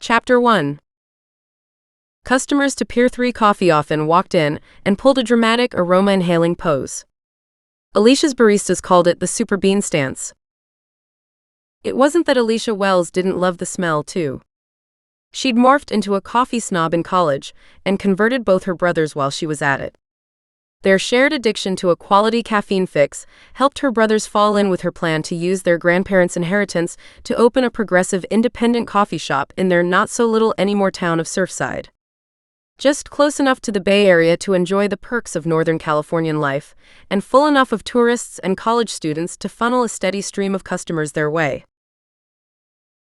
Chapter 1. Customers to Pier 3 Coffee often walked in and pulled a dramatic aroma-inhaling pose. Alicia's baristas called it the super bean stance. It wasn't that Alicia Wells didn't love the smell, too. She'd morphed into a coffee snob in college and converted both her brothers while she was at it. Their shared addiction to a quality caffeine fix helped her brothers fall in with her plan to use their grandparents' inheritance to open a progressive independent coffee shop in their not-so-little-anymore town of Surfside. Just close enough to the Bay Area to enjoy the perks of Northern Californian life, and full enough of tourists and college students to funnel a steady stream of customers their way.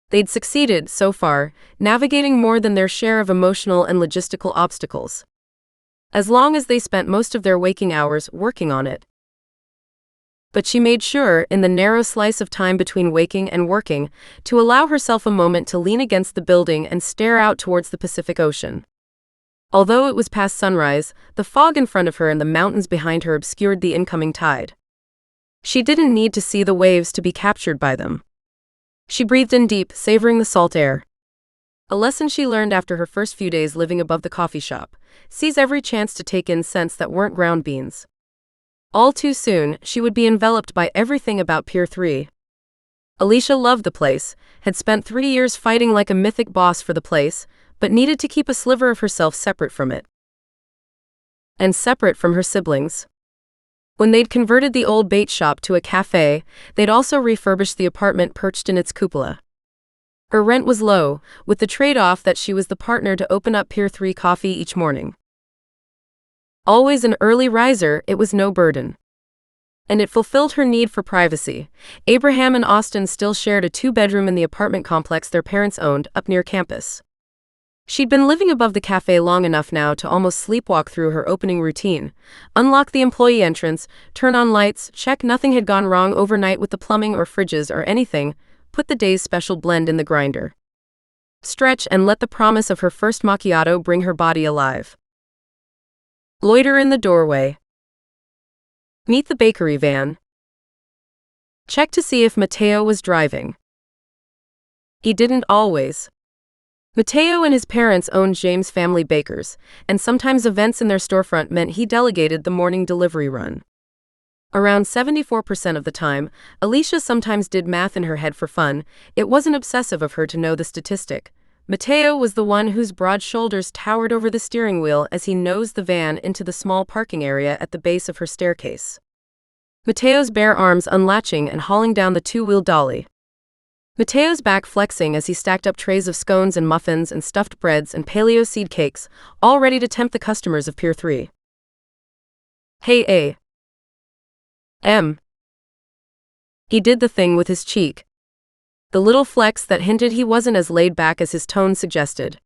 They'd succeeded, so far, navigating more than their share of emotional and logistical obstacles, as long as they spent most of their waking hours working on it. But she made sure, in the narrow slice of time between waking and working, to allow herself a moment to lean against the building and stare out towards the Pacific Ocean. Although it was past sunrise, the fog in front of her and the mountains behind her obscured the incoming tide. She didn't need to see the waves to be captured by them. She breathed in deep, savoring the salt air. A lesson she learned after her first few days living above the coffee shop: seize every chance to take in scents that weren't ground beans. All too soon, she would be enveloped by everything about Pier 3. Alicia loved the place, had spent 3 years fighting like a mythic boss for the place, but needed to keep a sliver of herself separate from it. And separate from her siblings. When they'd converted the old bait shop to a cafe, they'd also refurbished the apartment perched in its cupola. Her rent was low, with the trade-off that she was the partner to open up Pier 3 Coffee each morning. Always an early riser, it was no burden. And it fulfilled her need for privacy. Abraham and Austin still shared a 2-bedroom in the apartment complex their parents owned, up near campus. She'd been living above the cafe long enough now to almost sleepwalk through her opening routine: unlock the employee entrance, turn on lights, check nothing had gone wrong overnight with the plumbing or fridges or anything, put the day's special blend in the grinder. Stretch and let the promise of her first macchiato bring her body alive. Loiter in the doorway. Meet the bakery van. Check to see if Mateo was driving. He didn't always. Mateo and his parents owned James Family Bakers, and sometimes events in their storefront meant he delegated the morning delivery run. Around 74% of the time, Alicia sometimes did math in her head for fun. It wasn't obsessive of her to know the statistic. Mateo was the one whose broad shoulders towered over the steering wheel as he nosed the van into the small parking area at the base of her staircase. Mateo's bare arms unlatching and hauling down the 2-wheel dolly. Mateo's back flexing as he stacked up trays of scones and muffins and stuffed breads and paleo seed cakes, all ready to tempt the customers of Pier 3. Hey, A. M. He did the thing with his cheek. The little flex that hinted he wasn't as laid back as his tone suggested.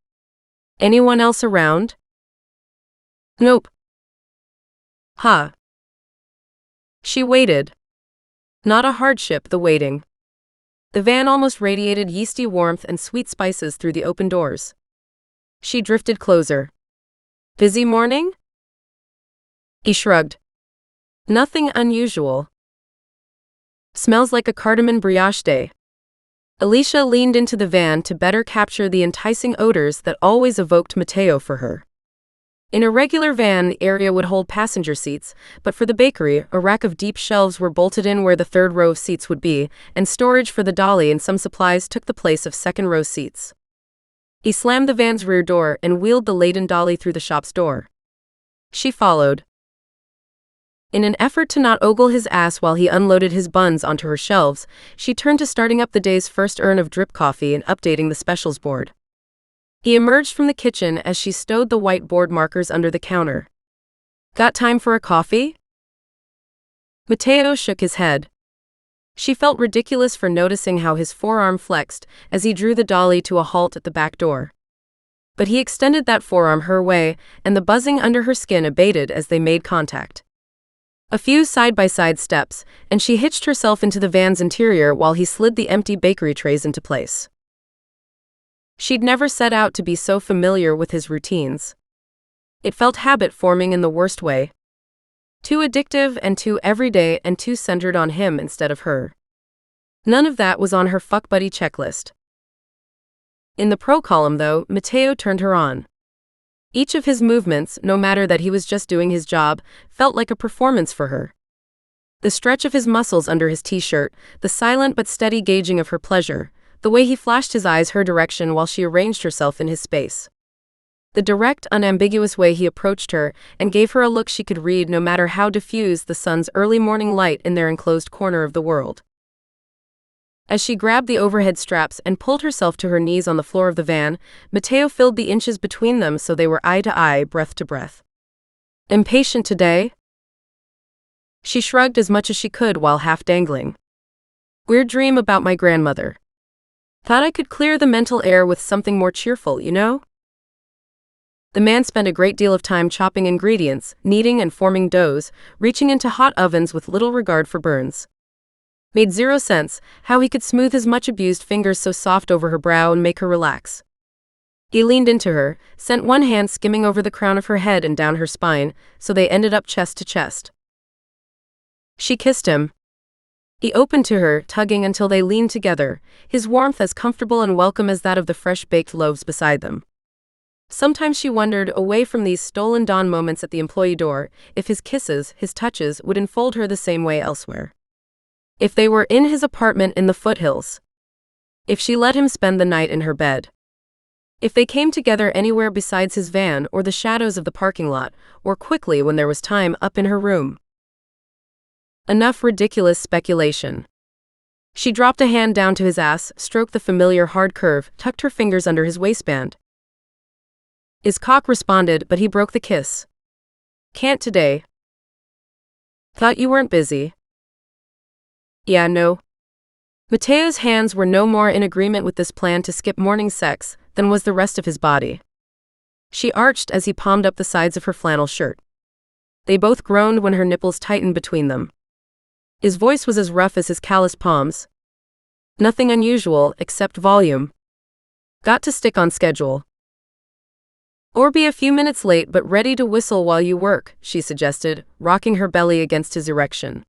Anyone else around? Nope. Huh. She waited. Not a hardship, the waiting. The van almost radiated yeasty warmth and sweet spices through the open doors. She drifted closer. Busy morning? He shrugged. Nothing unusual. Smells like a cardamom brioche day. Alicia leaned into the van to better capture the enticing odors that always evoked Mateo for her. In a regular van, the area would hold passenger seats, but for the bakery, a rack of deep shelves were bolted in where the third row of seats would be, and storage for the dolly and some supplies took the place of second-row seats. He slammed the van's rear door and wheeled the laden dolly through the shop's door. She followed. In an effort to not ogle his ass while he unloaded his buns onto her shelves, she turned to starting up the day's first urn of drip coffee and updating the specials board. He emerged from the kitchen as she stowed the white board markers under the counter. Got time for a coffee? Mateo shook his head. She felt ridiculous for noticing how his forearm flexed as he drew the dolly to a halt at the back door. But he extended that forearm her way, and the buzzing under her skin abated as they made contact. A few side-by-side steps, and she hitched herself into the van's interior while he slid the empty bakery trays into place. She'd never set out to be so familiar with his routines. It felt habit-forming in the worst way. Too addictive and too everyday and too centered on him instead of her. None of that was on her fuck buddy checklist. In the pro column, though, Mateo turned her on. Each of his movements, no matter that he was just doing his job, felt like a performance for her. The stretch of his muscles under his t-shirt, the silent but steady gauging of her pleasure, the way he flashed his eyes her direction while she arranged herself in his space. The direct, unambiguous way he approached her and gave her a look she could read no matter how diffused the sun's early morning light in their enclosed corner of the world. As she grabbed the overhead straps and pulled herself to her knees on the floor of the van, Mateo filled the inches between them so they were eye to eye, breath to breath. Impatient today? She shrugged as much as she could while half dangling. Weird dream about my grandmother. Thought I could clear the mental air with something more cheerful, you know? The man spent a great deal of time chopping ingredients, kneading and forming doughs, reaching into hot ovens with little regard for burns. Made zero sense how he could smooth his much-abused fingers so soft over her brow and make her relax. He leaned into her, sent one hand skimming over the crown of her head and down her spine, so they ended up chest to chest. She kissed him. He opened to her, tugging until they leaned together, his warmth as comfortable and welcome as that of the fresh-baked loaves beside them. Sometimes she wondered, away from these stolen dawn moments at the employee door, if his kisses, his touches, would enfold her the same way elsewhere. If they were in his apartment in the foothills. If she let him spend the night in her bed. If they came together anywhere besides his van or the shadows of the parking lot, or quickly when there was time up in her room. Enough ridiculous speculation. She dropped a hand down to his ass, stroked the familiar hard curve, tucked her fingers under his waistband. His cock responded, but he broke the kiss. Can't today. Thought you weren't busy. Yeah, no. Mateo's hands were no more in agreement with this plan to skip morning sex than was the rest of his body. She arched as he palmed up the sides of her flannel shirt. They both groaned when her nipples tightened between them. His voice was as rough as his calloused palms. Nothing unusual, except volume. Got to stick on schedule. Or be a few minutes late but ready to whistle while you work, she suggested, rocking her belly against his erection.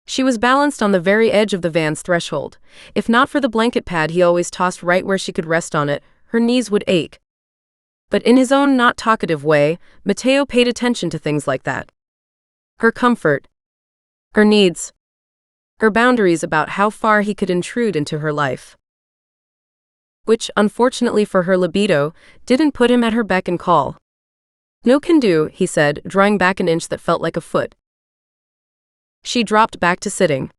She was balanced on the very edge of the van's threshold. If not for the blanket pad he always tossed right where she could rest on it, her knees would ache. But in his own not talkative way, Mateo paid attention to things like that. Her comfort. Her needs. Her boundaries about how far he could intrude into her life. Which, unfortunately for her libido, didn't put him at her beck and call. No can do, he said, drawing back an inch that felt like a foot. She dropped back to sitting.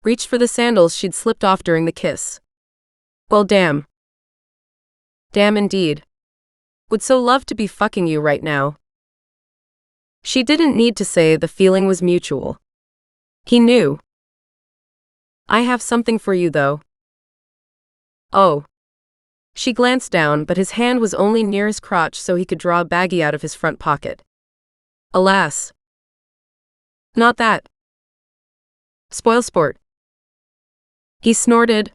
Reached for the sandals she'd slipped off during the kiss. Well, damn. Damn indeed. Would so love to be fucking you right now. She didn't need to say the feeling was mutual. He knew. I have something for you, though. Oh. She glanced down, but his hand was only near his crotch so he could draw a baggie out of his front pocket. Alas. Not that. Spoil sport. He snorted.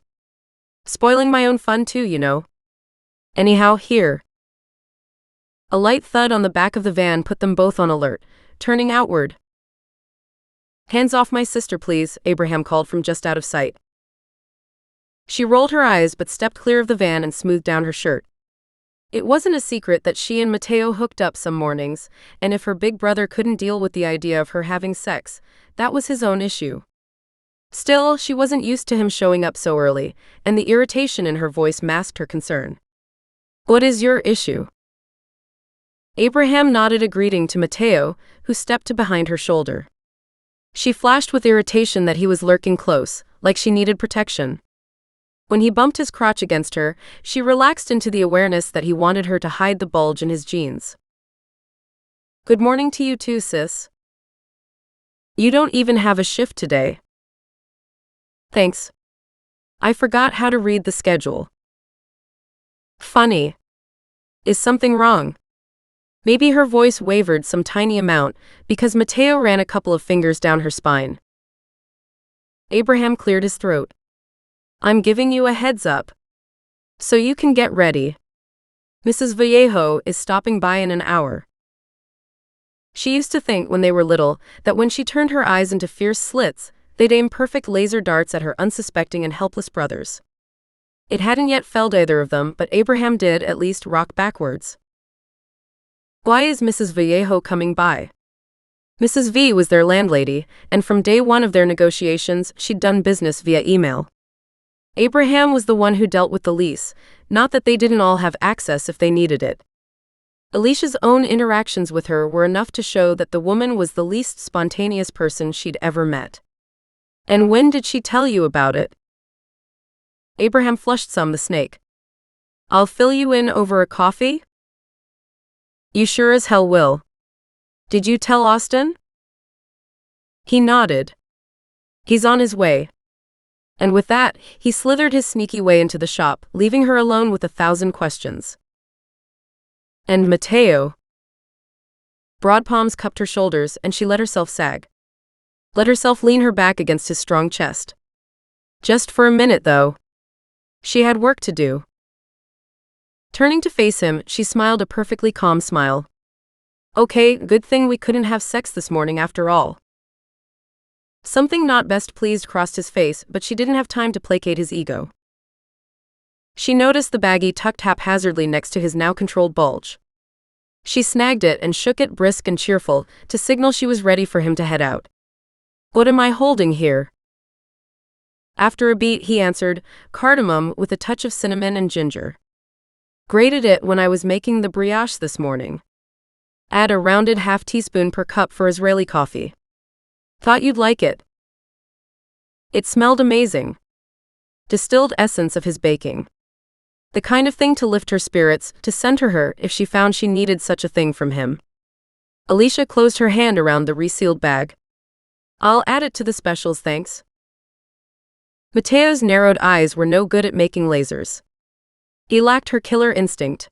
Spoiling my own fun too, you know. Anyhow, here. A light thud on the back of the van put them both on alert, turning outward. Hands off my sister, please, Abraham called from just out of sight. She rolled her eyes but stepped clear of the van and smoothed down her shirt. It wasn't a secret that she and Mateo hooked up some mornings, and if her big brother couldn't deal with the idea of her having sex, that was his own issue. Still, she wasn't used to him showing up so early, and the irritation in her voice masked her concern. What is your issue? Abraham nodded a greeting to Mateo, who stepped to behind her shoulder. She flashed with irritation that he was lurking close, like she needed protection. When he bumped his crotch against her, she relaxed into the awareness that he wanted her to hide the bulge in his jeans. Good morning to you too, sis. You don't even have a shift today. Thanks. I forgot how to read the schedule. Funny. Is something wrong? Maybe her voice wavered some tiny amount because Mateo ran a couple of fingers down her spine. Abraham cleared his throat. I'm giving you a heads up. So you can get ready. Mrs. Vallejo is stopping by in an hour. She used to think when they were little that when she turned her eyes into fierce slits, they'd aim perfect laser darts at her unsuspecting and helpless brothers. It hadn't yet felled either of them, but Abraham did at least rock backwards. Why is Mrs. Vallejo coming by? Mrs. V was their landlady, and from day one of their negotiations, she'd done business via email. Abraham was the one who dealt with the lease, not that they didn't all have access if they needed it. Alicia's own interactions with her were enough to show that the woman was the least spontaneous person she'd ever met. And when did she tell you about it? Abraham flushed the snake. I'll fill you in over a coffee? You sure as hell will. Did you tell Austin? He nodded. He's on his way. And with that, he slithered his sneaky way into the shop, leaving her alone with 1,000 questions. And Mateo? Broad palms cupped her shoulders, and she let herself sag. Let herself lean her back against his strong chest. Just for a minute, though. She had work to do. Turning to face him, she smiled a perfectly calm smile. Okay, good thing we couldn't have sex this morning after all. Something not best pleased crossed his face, but she didn't have time to placate his ego. She noticed the baggie tucked haphazardly next to his now controlled bulge. She snagged it and shook it brisk and cheerful, to signal she was ready for him to head out. What am I holding here? After a beat, he answered, cardamom with a touch of cinnamon and ginger. Grated it when I was making the brioche this morning. Add a rounded half teaspoon per cup for Israeli coffee. Thought you'd like it. It smelled amazing. Distilled essence of his baking. The kind of thing to lift her spirits, to center her if she found she needed such a thing from him. Alicia closed her hand around the resealed bag. I'll add it to the specials, thanks. Mateo's narrowed eyes were no good at making lasers. He lacked her killer instinct.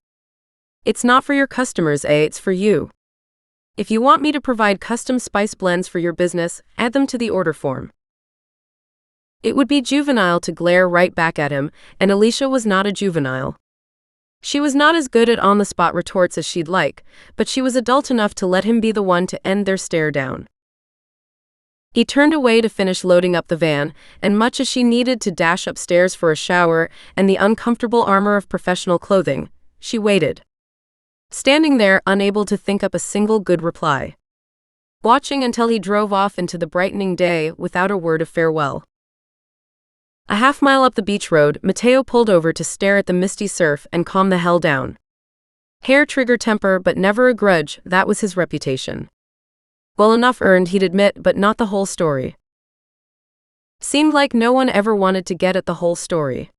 It's not for your customers, it's for you. If you want me to provide custom spice blends for your business, add them to the order form. It would be juvenile to glare right back at him, and Alicia was not a juvenile. She was not as good at on-the-spot retorts as she'd like, but she was adult enough to let him be the one to end their stare down. He turned away to finish loading up the van, and much as she needed to dash upstairs for a shower and the uncomfortable armor of professional clothing, she waited. Standing there, unable to think up a single good reply. Watching until he drove off into the brightening day without a word of farewell. A half-mile up the beach road, Mateo pulled over to stare at the misty surf and calm the hell down. Hair-trigger temper but never a grudge, that was his reputation. Well enough earned, he'd admit, but not the whole story. Seemed like no one ever wanted to get at the whole story.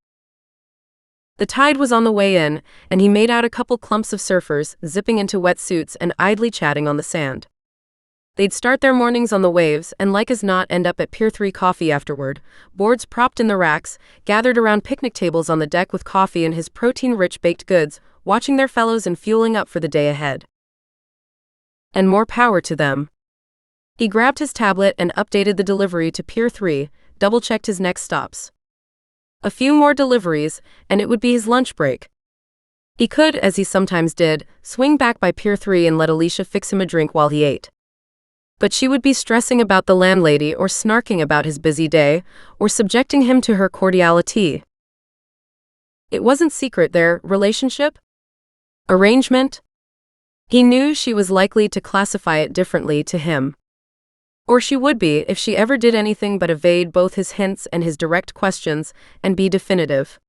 The tide was on the way in, and he made out a couple clumps of surfers, zipping into wetsuits and idly chatting on the sand. They'd start their mornings on the waves, and like as not end up at Pier 3 Coffee afterward, boards propped in the racks, gathered around picnic tables on the deck with coffee and his protein-rich baked goods, watching their fellows and fueling up for the day ahead. And more power to them. He grabbed his tablet and updated the delivery to Pier 3, double-checked his next stops. A few more deliveries, and it would be his lunch break. He could, as he sometimes did, swing back by Pier 3 and let Alicia fix him a drink while he ate. But she would be stressing about the landlady or snarking about his busy day, or subjecting him to her cordiality. It wasn't secret, their relationship? Arrangement? He knew she was likely to classify it differently to him. Or she would be if she ever did anything but evade both his hints and his direct questions and be definitive.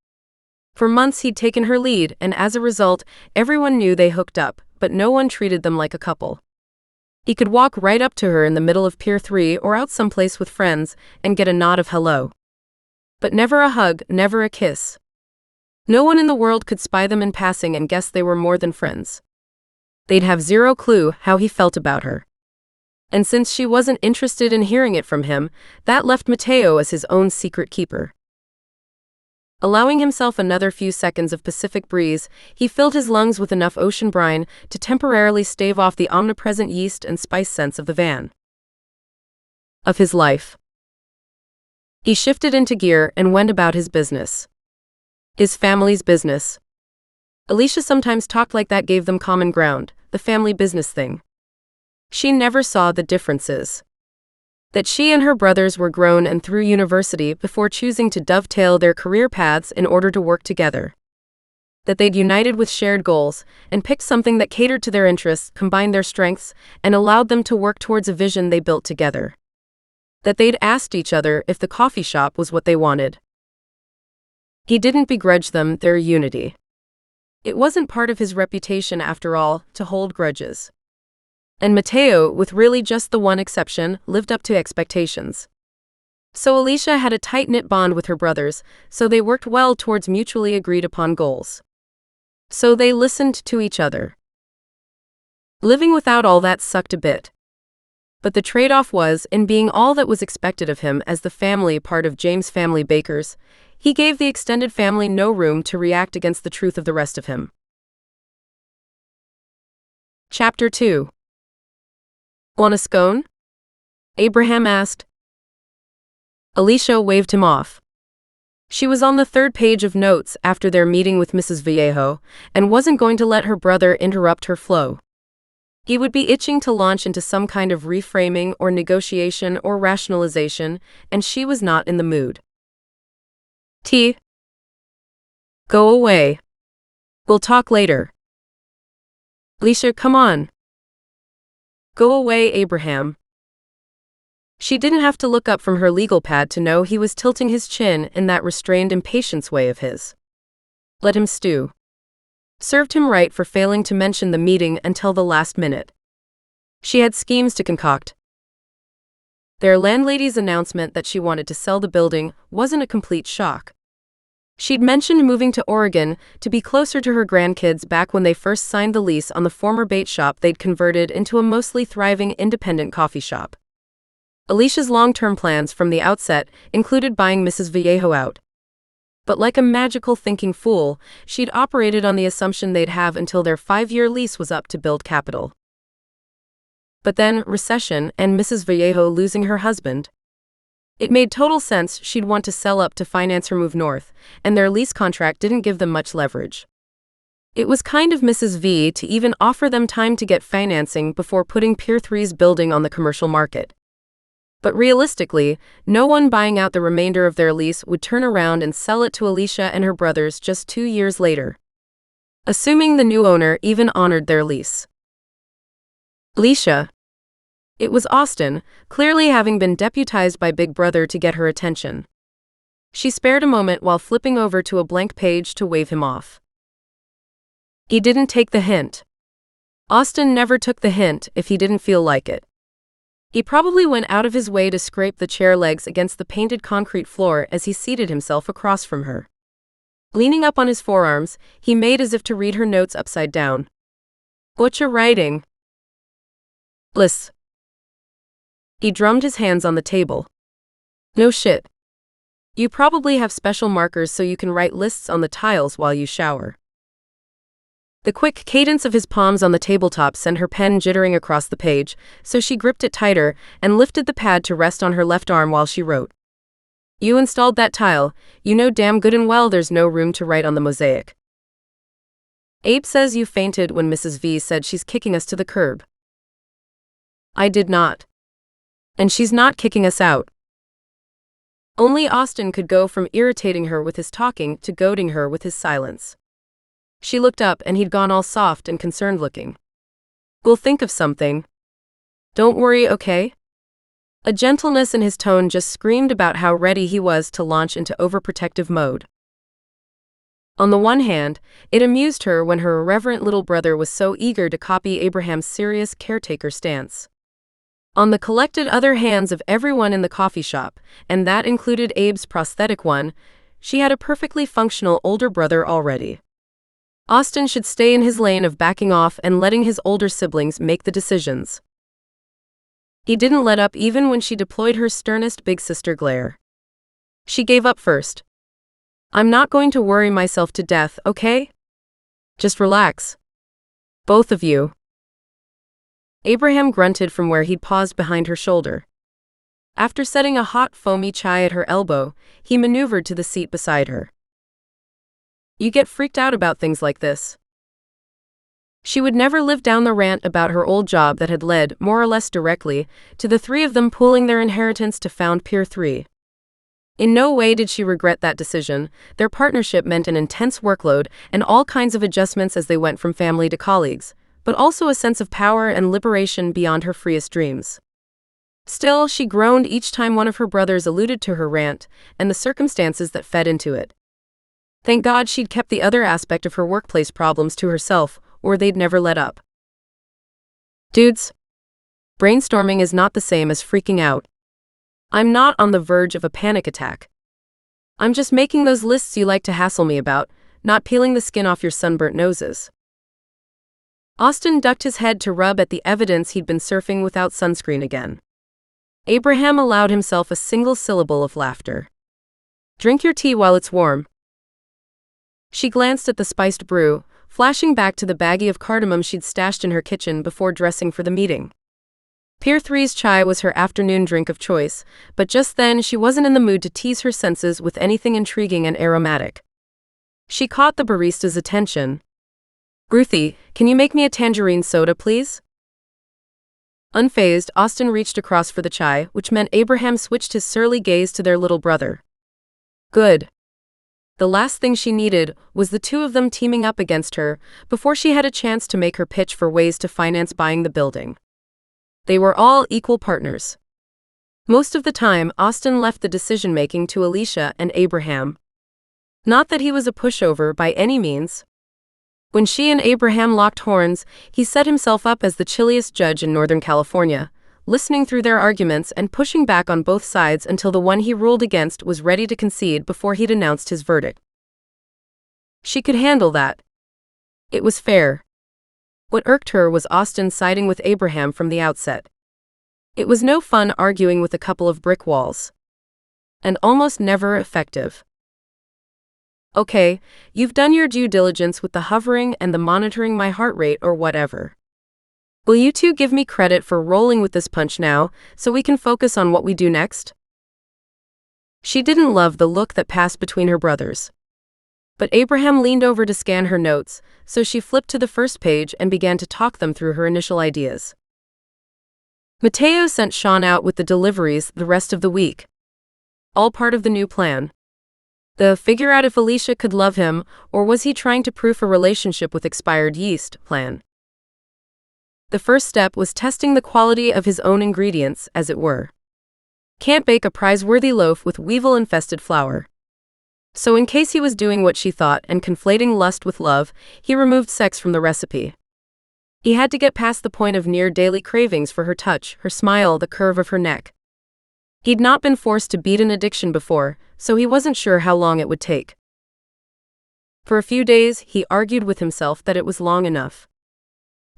For months he'd taken her lead, and as a result, everyone knew they hooked up, but no one treated them like a couple. He could walk right up to her in the middle of Pier 3 or out someplace with friends and get a nod of hello. But never a hug, never a kiss. No one in the world could spy them in passing and guess they were more than friends. They'd have zero clue how he felt about her. And since she wasn't interested in hearing it from him, that left Mateo as his own secret keeper. Allowing himself another few seconds of Pacific breeze, he filled his lungs with enough ocean brine to temporarily stave off the omnipresent yeast and spice scents of the van. Of his life. He shifted into gear and went about his business. His family's business. Alicia sometimes talked like that gave them common ground, the family business thing. She never saw the differences. That she and her brothers were grown and through university before choosing to dovetail their career paths in order to work together. That they'd united with shared goals and picked something that catered to their interests, combined their strengths, and allowed them to work towards a vision they built together. That they'd asked each other if the coffee shop was what they wanted. He didn't begrudge them their unity. It wasn't part of his reputation, after all, to hold grudges. And Mateo, with really just the one exception, lived up to expectations. So Alicia had a tight-knit bond with her brothers, so they worked well towards mutually agreed-upon goals. So they listened to each other. Living without all that sucked a bit. But the trade-off was, in being all that was expected of him as the family part of James' family bakers, he gave the extended family no room to react against the truth of the rest of him. Chapter 2. Want a scone? Abraham asked. Alicia waved him off. She was on the third page of notes after their meeting with Mrs. Vallejo, and wasn't going to let her brother interrupt her flow. He would be itching to launch into some kind of reframing or negotiation or rationalization, and she was not in the mood. T. Go away. We'll talk later. Alicia, come on. Go away, Abraham. She didn't have to look up from her legal pad to know he was tilting his chin in that restrained impatience way of his. Let him stew. Served him right for failing to mention the meeting until the last minute. She had schemes to concoct. Their landlady's announcement that she wanted to sell the building wasn't a complete shock. She'd mentioned moving to Oregon to be closer to her grandkids back when they first signed the lease on the former bait shop they'd converted into a mostly thriving independent coffee shop. Alicia's long-term plans from the outset included buying Mrs. Vallejo out. But like a magical thinking fool, she'd operated on the assumption they'd have until their 5-year lease was up to build capital. But then, recession and Mrs. Vallejo losing her husband. It made total sense she'd want to sell up to finance her move north, and their lease contract didn't give them much leverage. It was kind of Mrs. V to even offer them time to get financing before putting Pier 3's building on the commercial market. But realistically, no one buying out the remainder of their lease would turn around and sell it to Alicia and her brothers just 2 years later. Assuming the new owner even honored their lease. Alicia. It was Austin, clearly having been deputized by Big Brother to get her attention. She spared a moment while flipping over to a blank page to wave him off. He didn't take the hint. Austin never took the hint if he didn't feel like it. He probably went out of his way to scrape the chair legs against the painted concrete floor as he seated himself across from her. Leaning up on his forearms, he made as if to read her notes upside down. What you writing? Bliss. He drummed his hands on the table. No shit. You probably have special markers so you can write lists on the tiles while you shower. The quick cadence of his palms on the tabletop sent her pen jittering across the page, so she gripped it tighter and lifted the pad to rest on her left arm while she wrote. You installed that tile, you know damn good and well there's no room to write on the mosaic. Abe says you fainted when Mrs. V said she's kicking us to the curb. I did not. And she's not kicking us out. Only Austin could go from irritating her with his talking to goading her with his silence. She looked up and he'd gone all soft and concerned looking. We'll think of something. Don't worry, okay? A gentleness in his tone just screamed about how ready he was to launch into overprotective mode. On the one hand, it amused her when her irreverent little brother was so eager to copy Abraham's serious caretaker stance. On the collected other hands of everyone in the coffee shop, and that included Abe's prosthetic one, she had a perfectly functional older brother already. Austin should stay in his lane of backing off and letting his older siblings make the decisions. He didn't let up even when she deployed her sternest big sister glare. She gave up first. I'm not going to worry myself to death, okay? Just relax. Both of you. Abraham grunted from where he'd paused behind her shoulder. After setting a hot foamy chai at her elbow, he maneuvered to the seat beside her. You get freaked out about things like this. She would never live down the rant about her old job that had led, more or less directly, to the three of them pooling their inheritance to found Pier 3. In no way did she regret that decision. Their partnership meant an intense workload and all kinds of adjustments as they went from family to colleagues, but also a sense of power and liberation beyond her freest dreams. Still, she groaned each time one of her brothers alluded to her rant and the circumstances that fed into it. Thank God she'd kept the other aspect of her workplace problems to herself, or they'd never let up. Dudes, brainstorming is not the same as freaking out. I'm not on the verge of a panic attack. I'm just making those lists you like to hassle me about, not peeling the skin off your sunburnt noses. Austin ducked his head to rub at the evidence he'd been surfing without sunscreen again. Abraham allowed himself a single syllable of laughter. Drink your tea while it's warm. She glanced at the spiced brew, flashing back to the baggie of cardamom she'd stashed in her kitchen before dressing for the meeting. Pier 3's chai was her afternoon drink of choice, but just then she wasn't in the mood to tease her senses with anything intriguing and aromatic. She caught the barista's attention. Ruthie, can you make me a tangerine soda, please? Unfazed, Austin reached across for the chai, which meant Abraham switched his surly gaze to their little brother. Good. The last thing she needed was the two of them teaming up against her before she had a chance to make her pitch for ways to finance buying the building. They were all equal partners. Most of the time, Austin left the decision-making to Alicia and Abraham. Not that he was a pushover by any means. When she and Abraham locked horns, he set himself up as the chilliest judge in Northern California, listening through their arguments and pushing back on both sides until the one he ruled against was ready to concede before he'd announced his verdict. She could handle that. It was fair. What irked her was Austin siding with Abraham from the outset. It was no fun arguing with a couple of brick walls. And almost never effective. Okay, you've done your due diligence with the hovering and the monitoring my heart rate or whatever. Will you two give me credit for rolling with this punch now, so we can focus on what we do next? She didn't love the look that passed between her brothers. But Abraham leaned over to scan her notes, so she flipped to the first page and began to talk them through her initial ideas. Mateo sent Sean out with the deliveries the rest of the week. All part of the new plan. The figure out if Alicia could love him, or was he trying to proof a relationship with expired yeast plan. The first step was testing the quality of his own ingredients, as it were. Can't bake a prize-worthy loaf with weevil-infested flour. So in case he was doing what she thought and conflating lust with love, he removed sex from the recipe. He had to get past the point of near-daily cravings for her touch, her smile, the curve of her neck. He'd not been forced to beat an addiction before, so he wasn't sure how long it would take. For a few days, he argued with himself that it was long enough.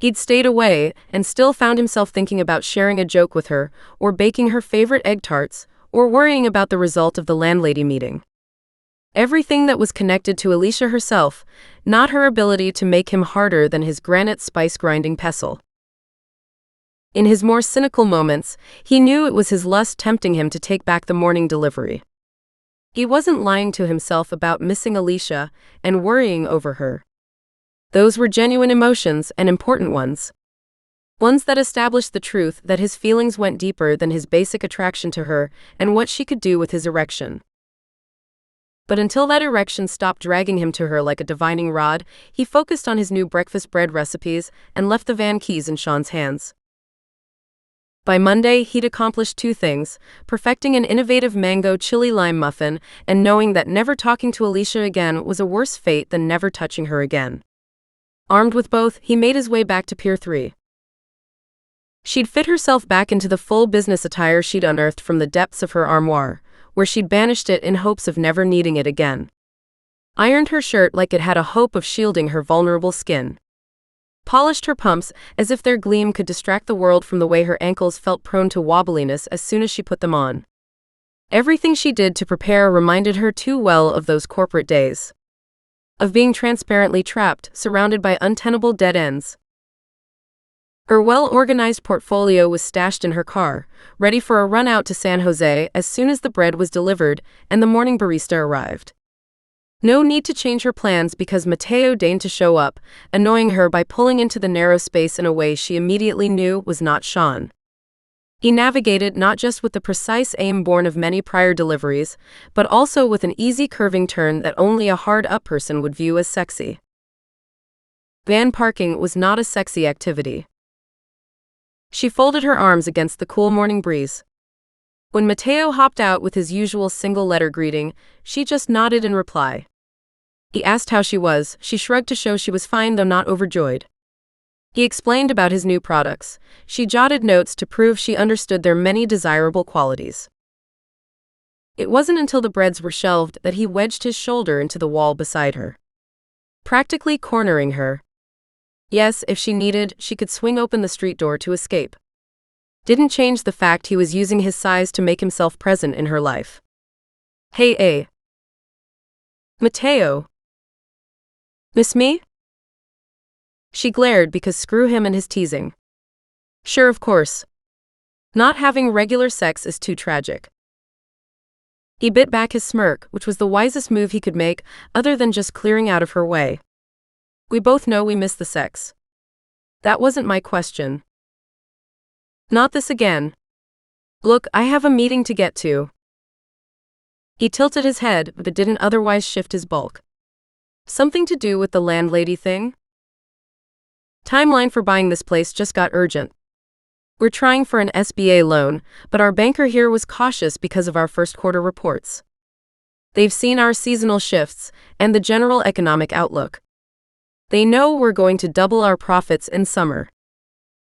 He'd stayed away and still found himself thinking about sharing a joke with her, or baking her favorite egg tarts, or worrying about the result of the landlady meeting. Everything that was connected to Alicia herself, not her ability to make him harder than his granite spice-grinding pestle. In his more cynical moments, he knew it was his lust tempting him to take back the morning delivery. He wasn't lying to himself about missing Alicia and worrying over her. Those were genuine emotions and important ones. Ones that established the truth that his feelings went deeper than his basic attraction to her and what she could do with his erection. But until that erection stopped dragging him to her like a divining rod, he focused on his new breakfast bread recipes and left the van keys in Sean's hands. By Monday, he'd accomplished two things: perfecting an innovative mango chili lime muffin and knowing that never talking to Alicia again was a worse fate than never touching her again. Armed with both, he made his way back to Pier 3. She'd fit herself back into the full business attire she'd unearthed from the depths of her armoire, where she'd banished it in hopes of never needing it again. Ironed her shirt like it had a hope of shielding her vulnerable skin. Polished her pumps as if their gleam could distract the world from the way her ankles felt prone to wobbliness as soon as she put them on. Everything she did to prepare reminded her too well of those corporate days. Of being transparently trapped, surrounded by untenable dead ends. Her well-organized portfolio was stashed in her car, ready for a run out to San Jose as soon as the bread was delivered and the morning barista arrived. No need to change her plans because Mateo deigned to show up, annoying her by pulling into the narrow space in a way she immediately knew was not Sean. He navigated not just with the precise aim born of many prior deliveries, but also with an easy curving turn that only a hard-up person would view as sexy. Van parking was not a sexy activity. She folded her arms against the cool morning breeze. When Mateo hopped out with his usual single-letter greeting, she just nodded in reply. He asked how she was. She shrugged to show she was fine though not overjoyed. He explained about his new products. She jotted notes to prove she understood their many desirable qualities. It wasn't until the breads were shelved that he wedged his shoulder into the wall beside her, practically cornering her. Yes, if she needed, she could swing open the street door to escape. Didn't change the fact he was using his size to make himself present in her life. Hey, Mateo. Miss me? She glared because screw him and his teasing. Sure, of course. Not having regular sex is too tragic. He bit back his smirk, which was the wisest move he could make, other than just clearing out of her way. We both know we miss the sex. That wasn't my question. Not this again. Look, I have a meeting to get to. He tilted his head, but it didn't otherwise shift his bulk. Something to do with the landlady thing? Timeline for buying this place just got urgent. We're trying for an SBA loan, but our banker here was cautious because of our first quarter reports. They've seen our seasonal shifts and the general economic outlook. They know we're going to double our profits in summer.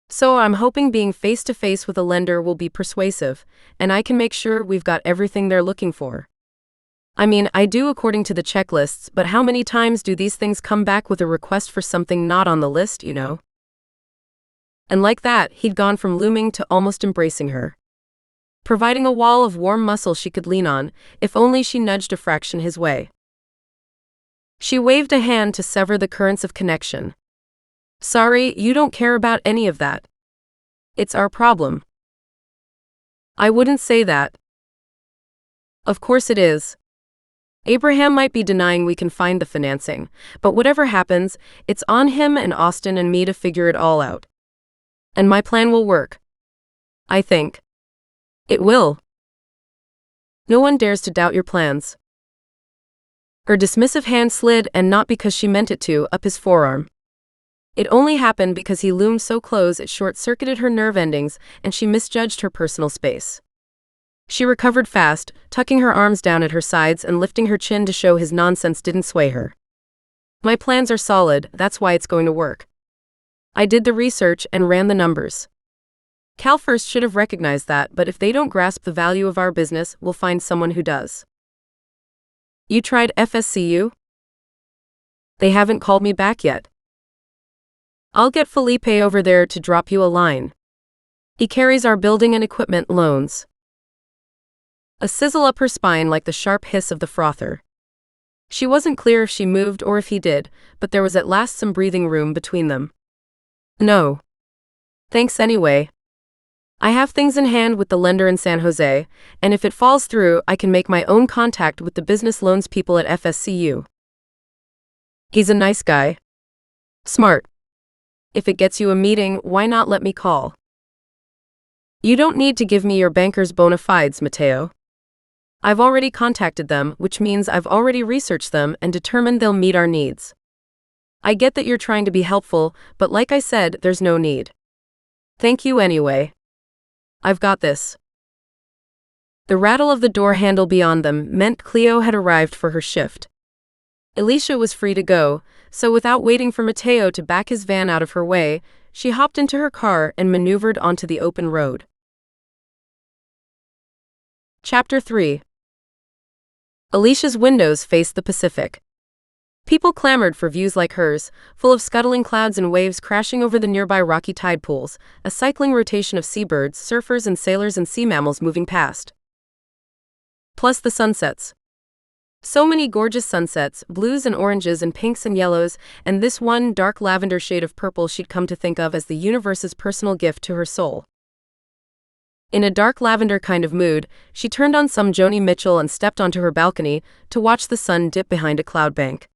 So I'm hoping being face-to-face with a lender will be persuasive, and I can make sure we've got everything they're looking for. I mean, I do according to the checklists, but how many times do these things come back with a request for something not on the list, you know? And like that, he'd gone from looming to almost embracing her, providing a wall of warm muscle she could lean on, if only she nudged a fraction his way. She waved a hand to sever the currents of connection. Sorry, you don't care about any of that. It's our problem. I wouldn't say that. Of course it is. Abraham might be denying we can find the financing, but whatever happens, it's on him and Austin and me to figure it all out. And my plan will work. I think. It will. No one dares to doubt your plans. Her dismissive hand slid, and not because she meant it to, up his forearm. It only happened because he loomed so close it short-circuited her nerve endings and she misjudged her personal space. She recovered fast, tucking her arms down at her sides and lifting her chin to show his nonsense didn't sway her. My plans are solid, that's why it's going to work. I did the research and ran the numbers. CalFirst should have recognized that, but if they don't grasp the value of our business, we'll find someone who does. You tried FSCU? They haven't called me back yet. I'll get Felipe over there to drop you a line. He carries our building and equipment loans. A sizzle up her spine like the sharp hiss of the frother. She wasn't clear if she moved or if he did, but there was at last some breathing room between them. No. Thanks anyway. I have things in hand with the lender in San Jose, and if it falls through, I can make my own contact with the business loans people at FSCU. He's a nice guy. Smart. If it gets you a meeting, why not let me call? You don't need to give me your banker's bona fides, Mateo. I've already contacted them, which means I've already researched them and determined they'll meet our needs. I get that you're trying to be helpful, but like I said, there's no need. Thank you anyway. I've got this. The rattle of the door handle beyond them meant Cleo had arrived for her shift. Alicia was free to go, so without waiting for Mateo to back his van out of her way, she hopped into her car and maneuvered onto the open road. Chapter 3. Alicia's windows faced the Pacific. People clamored for views like hers, full of scuttling clouds and waves crashing over the nearby rocky tide pools, a cycling rotation of seabirds, surfers and sailors and sea mammals moving past. Plus the sunsets. So many gorgeous sunsets, blues and oranges and pinks and yellows, and this one dark lavender shade of purple she'd come to think of as the universe's personal gift to her soul. In a dark lavender kind of mood, she turned on some Joni Mitchell and stepped onto her balcony to watch the sun dip behind a cloud bank.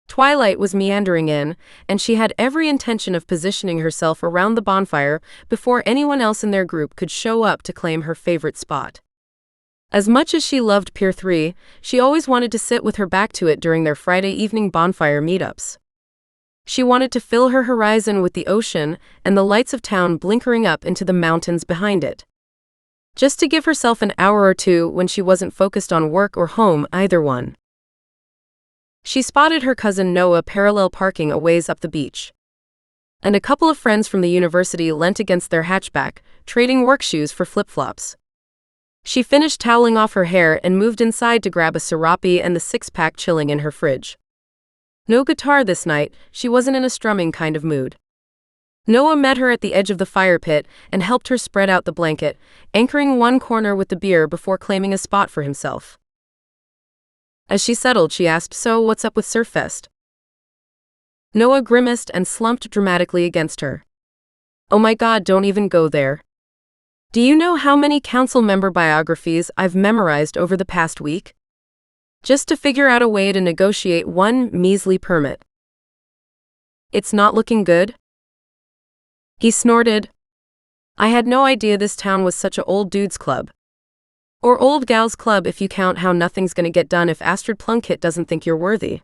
Twilight was meandering in, and she had every intention of positioning herself around the bonfire before anyone else in their group could show up to claim her favorite spot. As much as she loved Pier 3, she always wanted to sit with her back to it during their Friday evening bonfire meetups. She wanted to fill her horizon with the ocean and the lights of town blinkering up into the mountains behind it. Just to give herself an hour or two when she wasn't focused on work or home, either one. She spotted her cousin Noah parallel parking a ways up the beach. And a couple of friends from the university leant against their hatchback, trading work shoes for flip-flops. She finished toweling off her hair and moved inside to grab a sriracha and the six-pack chilling in her fridge. No guitar this night, she wasn't in a strumming kind of mood. Noah met her at the edge of the fire pit and helped her spread out the blanket, anchoring one corner with the beer before claiming a spot for himself. As she settled, she asked, "So, what's up with Surffest?" Noah grimaced and slumped dramatically against her. "Oh my God, don't even go there. Do you know how many council member biographies I've memorized over the past week? Just to figure out a way to negotiate one measly permit. It's not looking good?" He snorted. "I had no idea this town was such a old dudes club. Or old gals club if you count how nothing's gonna get done if Astrid Plunkett doesn't think you're worthy."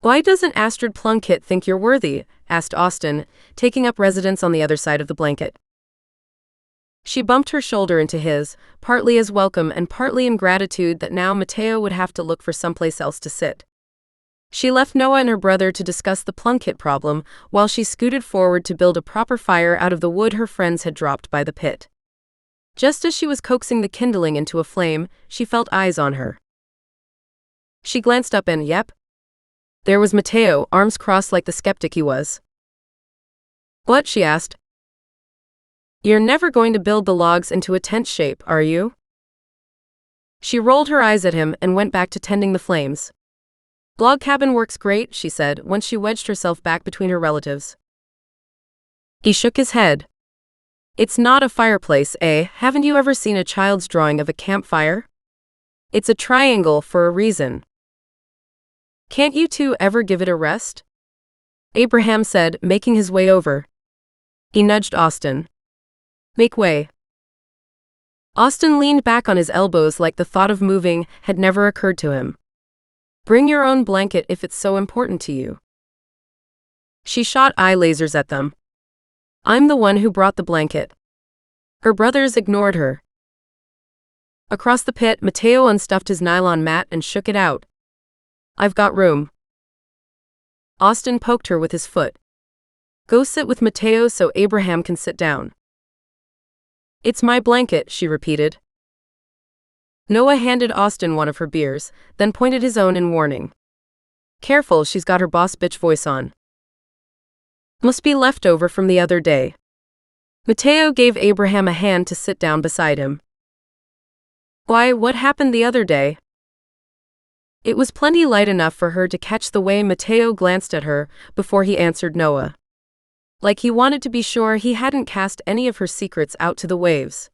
"Why doesn't Astrid Plunkett think you're worthy?" asked Austin, taking up residence on the other side of the blanket. She bumped her shoulder into his, partly as welcome and partly in gratitude that now Mateo would have to look for someplace else to sit. She left Noah and her brother to discuss the Plunkett problem while she scooted forward to build a proper fire out of the wood her friends had dropped by the pit. Just as she was coaxing the kindling into a flame, she felt eyes on her. She glanced up and, yep. There was Mateo, arms crossed like the skeptic he was. "What?" she asked. "You're never going to build the logs into a tent shape, are you?" She rolled her eyes at him and went back to tending the flames. "Log cabin works great," she said, once she wedged herself back between her relatives. He shook his head. "It's not a fireplace, eh? Haven't you ever seen a child's drawing of a campfire? It's a triangle for a reason. Can't you two ever give it a rest?" Abraham said, making his way over. He nudged Austin. "Make way." Austin leaned back on his elbows like the thought of moving had never occurred to him. "Bring your own blanket if it's so important to you." She shot eye lasers at them. "I'm the one who brought the blanket." Her brothers ignored her. Across the pit, Mateo unstuffed his nylon mat and shook it out. "I've got room." Austin poked her with his foot. "Go sit with Mateo so Abraham can sit down." "It's my blanket," she repeated. Noah handed Austin one of her beers, then pointed his own in warning. "Careful, she's got her boss bitch voice on. Must be leftover from the other day." Mateo gave Abraham a hand to sit down beside him. "Why, what happened the other day?" It was plenty light enough for her to catch the way Mateo glanced at her before he answered Noah. Like he wanted to be sure he hadn't cast any of her secrets out to the waves.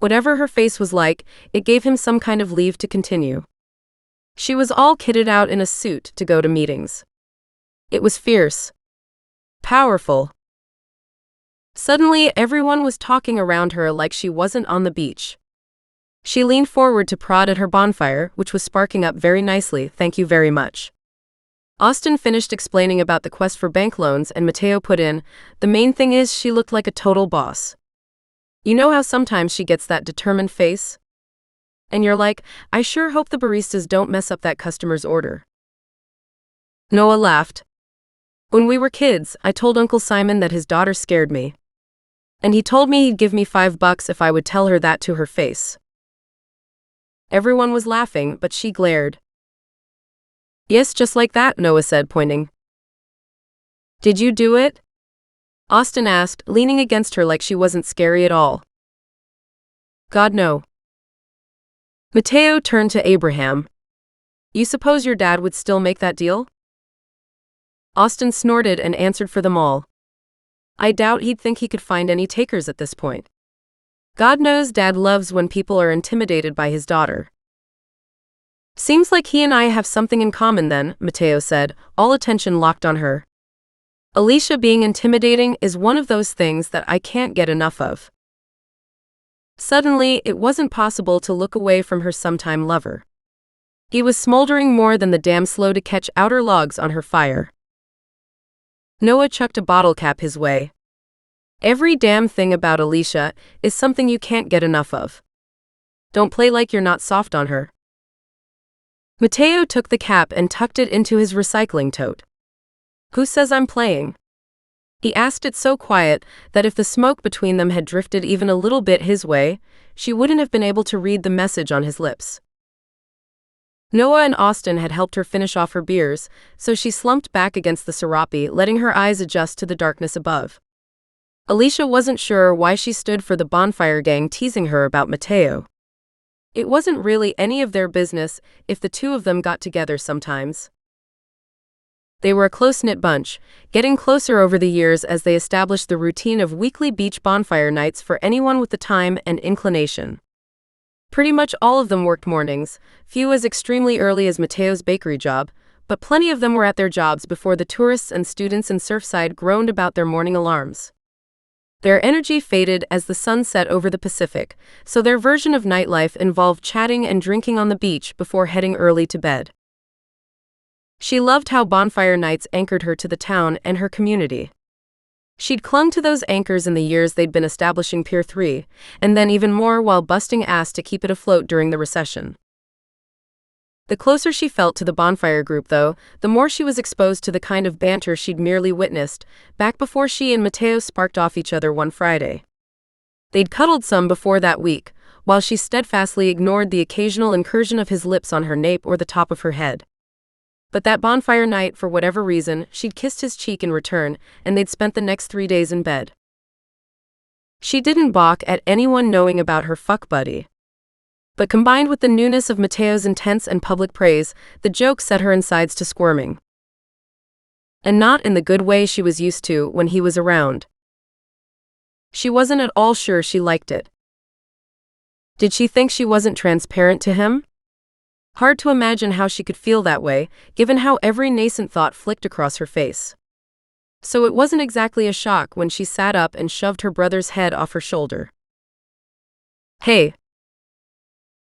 Whatever her face was like, it gave him some kind of leave to continue. She was all kitted out in a suit to go to meetings. It was fierce. Powerful. Suddenly, everyone was talking around her like she wasn't on the beach. She leaned forward to prod at her bonfire, which was sparking up very nicely, "Thank you very much." Austin finished explaining about the quest for bank loans and Mateo put in, "The main thing is she looked like a total boss. You know how sometimes she gets that determined face? And you're like, I sure hope the baristas don't mess up that customer's order." Noah laughed. "When we were kids, I told Uncle Simon that his daughter scared me. And he told me he'd give me $5 if I would tell her that to her face." Everyone was laughing, but she glared. "Yes, just like that," Noah said, pointing. "Did you do it?" Austin asked, leaning against her like she wasn't scary at all. "God, no." Mateo turned to Abraham. "You suppose your dad would still make that deal?" Austin snorted and answered for them all. "I doubt he'd think he could find any takers at this point." God knows Dad loves when people are intimidated by his daughter. Seems like he and I have something in common then, Mateo said, all attention locked on her. Alicia being intimidating is one of those things that I can't get enough of. Suddenly, it wasn't possible to look away from her sometime lover. He was smoldering more than the damn slow-to-catch outer logs on her fire. Noah chucked a bottle cap his way. Every damn thing about Alicia is something you can't get enough of. Don't play like you're not soft on her. Mateo took the cap and tucked it into his recycling tote. Who says I'm playing? He asked it so quiet that if the smoke between them had drifted even a little bit his way, she wouldn't have been able to read the message on his lips. Noah and Austin had helped her finish off her beers, so she slumped back against the serape, letting her eyes adjust to the darkness above. Alicia wasn't sure why she stood for the bonfire gang teasing her about Mateo. It wasn't really any of their business if the two of them got together sometimes. They were a close-knit bunch, getting closer over the years as they established the routine of weekly beach bonfire nights for anyone with the time and inclination. Pretty much all of them worked mornings, few as extremely early as Mateo's bakery job, but plenty of them were at their jobs before the tourists and students in Surfside groaned about their morning alarms. Their energy faded as the sun set over the Pacific, so their version of nightlife involved chatting and drinking on the beach before heading early to bed. She loved how bonfire nights anchored her to the town and her community. She'd clung to those anchors in the years they'd been establishing Pier 3, and then even more while busting ass to keep it afloat during the recession. The closer she felt to the bonfire group, though, the more she was exposed to the kind of banter she'd merely witnessed, back before she and Mateo sparked off each other one Friday. They'd cuddled some before that week, while she steadfastly ignored the occasional incursion of his lips on her nape or the top of her head. But that bonfire night, for whatever reason, she'd kissed his cheek in return, and they'd spent the next 3 days in bed. She didn't balk at anyone knowing about her fuck buddy. But combined with the newness of Mateo's intense and public praise, the joke set her insides to squirming. And not in the good way she was used to when he was around. She wasn't at all sure she liked it. Did she think she wasn't transparent to him? Hard to imagine how she could feel that way, given how every nascent thought flicked across her face. So it wasn't exactly a shock when she sat up and shoved her brother's head off her shoulder. Hey.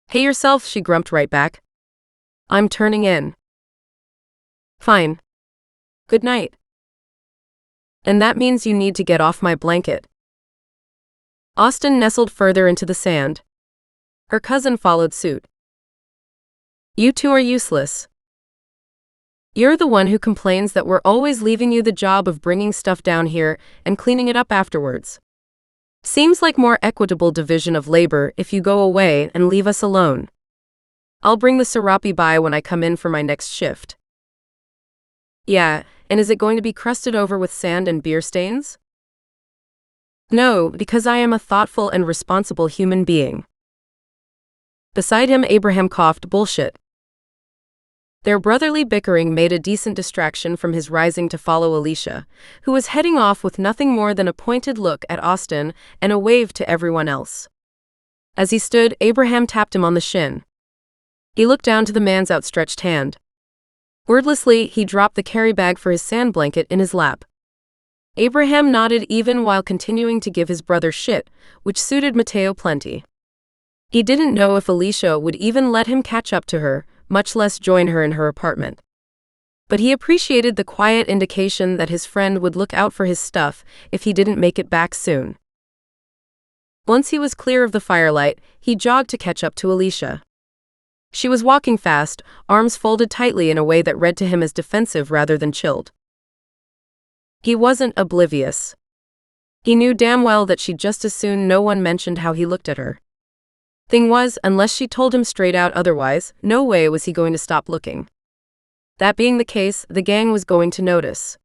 Hey yourself, she grumped right back. I'm turning in. Fine. Good night. And that means you need to get off my blanket. Austin nestled further into the sand. Her cousin followed suit. You two are useless. You're the one who complains that we're always leaving you the job of bringing stuff down here and cleaning it up afterwards. Seems like more equitable division of labor if you go away and leave us alone. I'll bring the serape by when I come in for my next shift. Yeah, and is it going to be crusted over with sand and beer stains? No, because I am a thoughtful and responsible human being. Beside him, Abraham coughed bullshit. Their brotherly bickering made a decent distraction from his rising to follow Alicia, who was heading off with nothing more than a pointed look at Austin and a wave to everyone else. As he stood, Abraham tapped him on the shin. He looked down to the man's outstretched hand. Wordlessly, he dropped the carry bag for his sand blanket in his lap. Abraham nodded even while continuing to give his brother shit, which suited Mateo plenty. He didn't know if Alicia would even let him catch up to her, much less join her in her apartment. But he appreciated the quiet indication that his friend would look out for his stuff if he didn't make it back soon. Once he was clear of the firelight, he jogged to catch up to Alicia. She was walking fast, arms folded tightly in a way that read to him as defensive rather than chilled. He wasn't oblivious. He knew damn well that she'd just as soon no one mentioned how he looked at her. Thing was, unless she told him straight out otherwise, no way was he going to stop looking. That being the case, the gang was going to notice.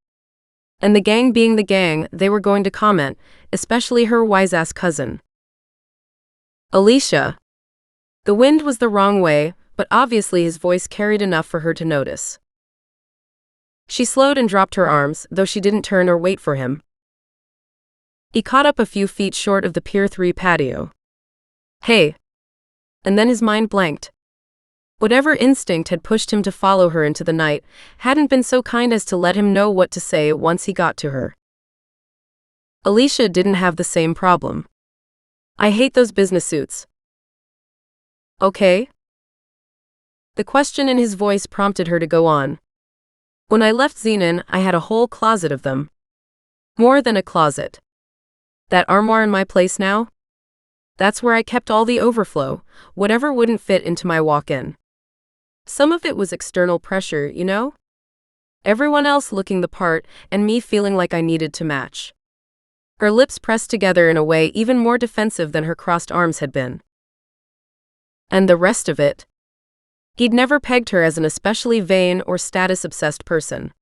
And the gang being the gang, they were going to comment, especially her wise-ass cousin. Alicia. The wind was the wrong way, but obviously his voice carried enough for her to notice. She slowed and dropped her arms, though she didn't turn or wait for him. He caught up a few feet short of the Pier 3 patio. Hey. And then his mind blanked. Whatever instinct had pushed him to follow her into the night hadn't been so kind as to let him know what to say once he got to her. Alicia didn't have the same problem. I hate those business suits. Okay? The question in his voice prompted her to go on. When I left Zenon, I had a whole closet of them. More than a closet. That armoire in my place now? That's where I kept all the overflow, whatever wouldn't fit into my walk-in. Some of it was external pressure, you know? Everyone else looking the part, and me feeling like I needed to match. Her lips pressed together in a way even more defensive than her crossed arms had been. And the rest of it? He'd never pegged her as an especially vain or status-obsessed person.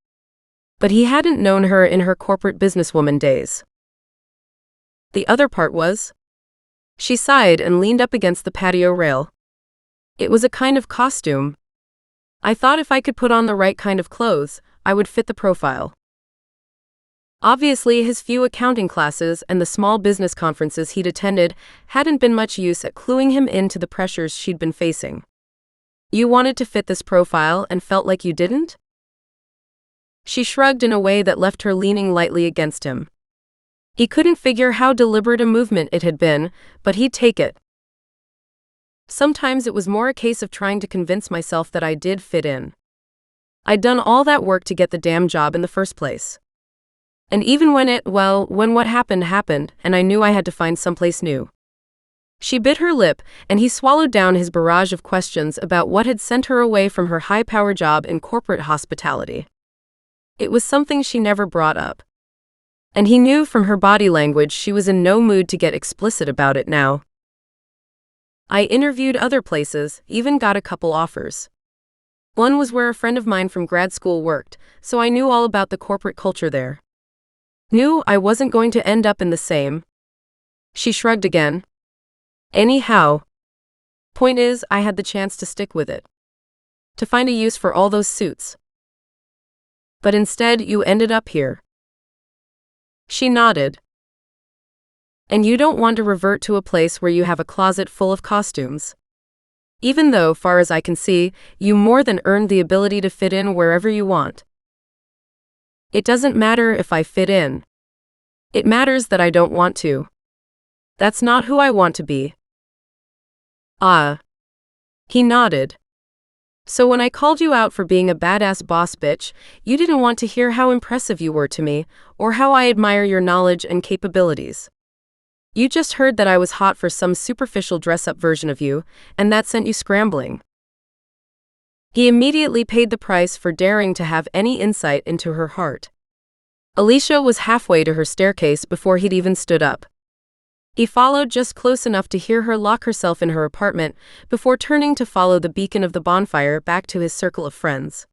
But he hadn't known her in her corporate businesswoman days. The other part was? She sighed and leaned up against the patio rail. It was a kind of costume. I thought if I could put on the right kind of clothes, I would fit the profile. Obviously, his few accounting classes and the small business conferences he'd attended hadn't been much use at cluing him into the pressures she'd been facing. You wanted to fit this profile and felt like you didn't? She shrugged in a way that left her leaning lightly against him. He couldn't figure how deliberate a movement it had been, but he'd take it. Sometimes it was more a case of trying to convince myself that I did fit in. I'd done all that work to get the damn job in the first place. And even when what happened, and I knew I had to find someplace new. She bit her lip, and he swallowed down his barrage of questions about what had sent her away from her high-power job in corporate hospitality. It was something she never brought up. And he knew from her body language she was in no mood to get explicit about it now. I interviewed other places, even got a couple offers. One was where a friend of mine from grad school worked, so I knew all about the corporate culture there. Knew I wasn't going to end up in the same. She shrugged again. Anyhow. Point is, I had the chance to stick with it. To find a use for all those suits. But instead, you ended up here. She nodded. And you don't want to revert to a place where you have a closet full of costumes. Even though, far as I can see, you more than earned the ability to fit in wherever you want. It doesn't matter if I fit in. It matters that I don't want to. That's not who I want to be. Ah. He nodded. So when I called you out for being a badass boss bitch, you didn't want to hear how impressive you were to me, or how I admire your knowledge and capabilities. You just heard that I was hot for some superficial dress-up version of you, and that sent you scrambling. He immediately paid the price for daring to have any insight into her heart. Alicia was halfway to her staircase before he'd even stood up. He followed just close enough to hear her lock herself in her apartment before turning to follow the beacon of the bonfire back to his circle of friends.